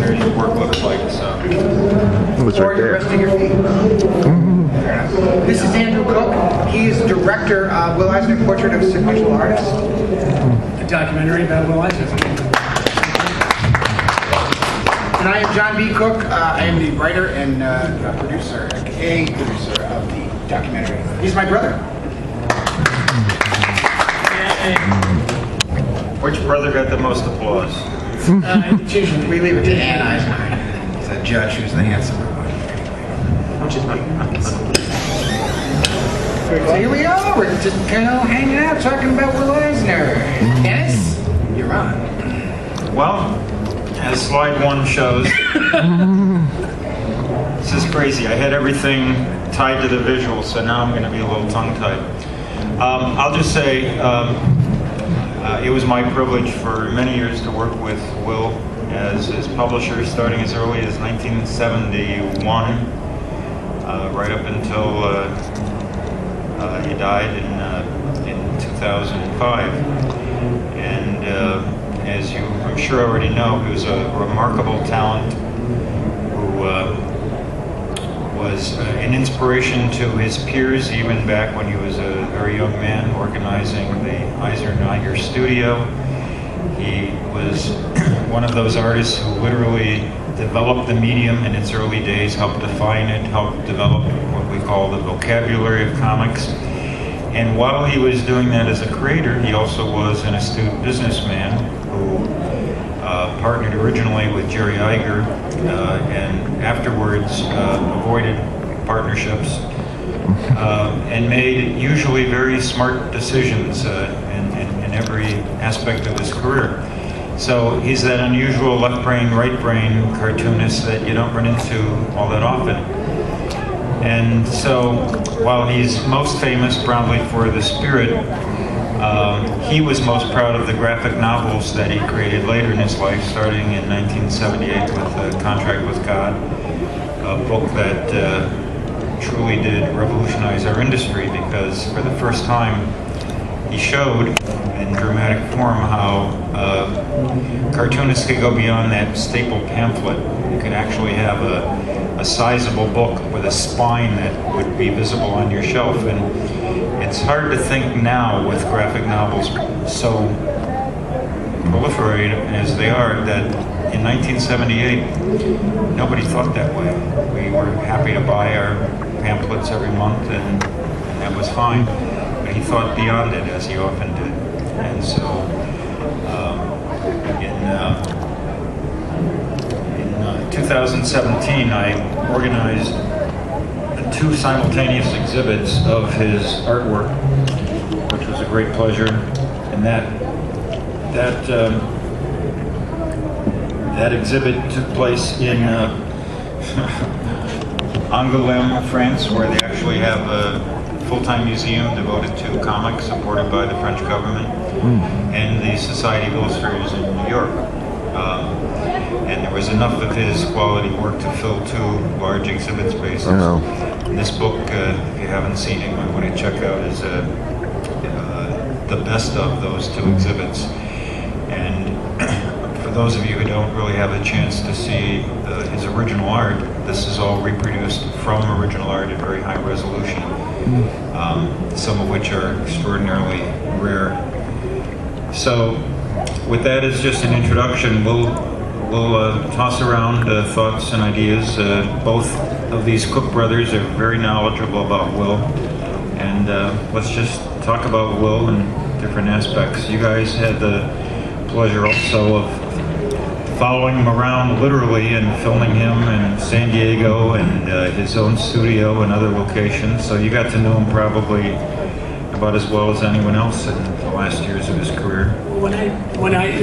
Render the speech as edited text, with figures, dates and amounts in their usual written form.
here's your work looks like. So. It was Or right you're there. resting your feet. This is Andrew Cook. He is director of Will Eisner Portrait of a Sequential Artist. A documentary about Will Eisner. And I am John B. Cook. I am the writer and producer, a producer of the documentary. He's my brother. Which brother got the most applause? It's usually, we leave it to Ann Eisner. He's a judge who's the handsomer one. Which is me. So here we are. We're just kind of hanging out, talking about Will Eisner. Dennis, you're on. Well, as slide 1 shows, this is crazy. I had everything tied to the visual, so now I'm going to be a little tongue-tied. I'll just say it was my privilege for many years to work with Will as his publisher, starting as early as 1971, right up until he died in 2005. And as you, I'm sure, already know, he was a remarkable talent who was an inspiration to his peers, even back when he was a very young man, organizing the Eisner Niger studio. He was one of those artists who literally developed the medium in its early days, helped define it, helped develop what we call the vocabulary of comics. And while he was doing that as a creator, he also was an astute businessman who partnered originally with Jerry Iger and afterwards avoided partnerships and made usually very smart decisions in every aspect of his career. So he's that unusual left brain, right brain cartoonist that you don't run into all that often. And so while he's most famous probably for The Spirit, he was most proud of the graphic novels that he created later in his life, starting in 1978 with Contract with God, a book that truly did revolutionize our industry, because for the first time he showed in dramatic form how cartoonists could go beyond that staple pamphlet. You could actually have a sizable book with a spine that would be visible on your shelf. And it's hard to think now, with graphic novels so proliferated as they are, that in 1978 nobody thought that way. We were happy to buy our pamphlets every month, and that was fine. But he thought beyond it, as he often did. And so in 2017, I organized 2 simultaneous exhibits of his artwork, which was a great pleasure. And that exhibit took place in Angoulême, France, where they actually have a full-time museum devoted to comics, supported by the French government, and the Society of Illustrators in New York. And there was enough of his quality work to fill 2 large exhibit spaces. Oh. And this book, if you haven't seen it, you might want to check out, is the best of those 2 exhibits. And for those of you who don't really have a chance to see his original art, this is all reproduced from original art at very high resolution, some of which are extraordinarily rare. So with that as just an introduction, we'll toss around thoughts and ideas. Both of these Cook brothers are very knowledgeable about Will, and let's just talk about Will in different aspects. You guys had the pleasure also of following him around literally and filming him in San Diego and his own studio and other locations, so you got to know him probably about as well as anyone else in the last years of his career. When I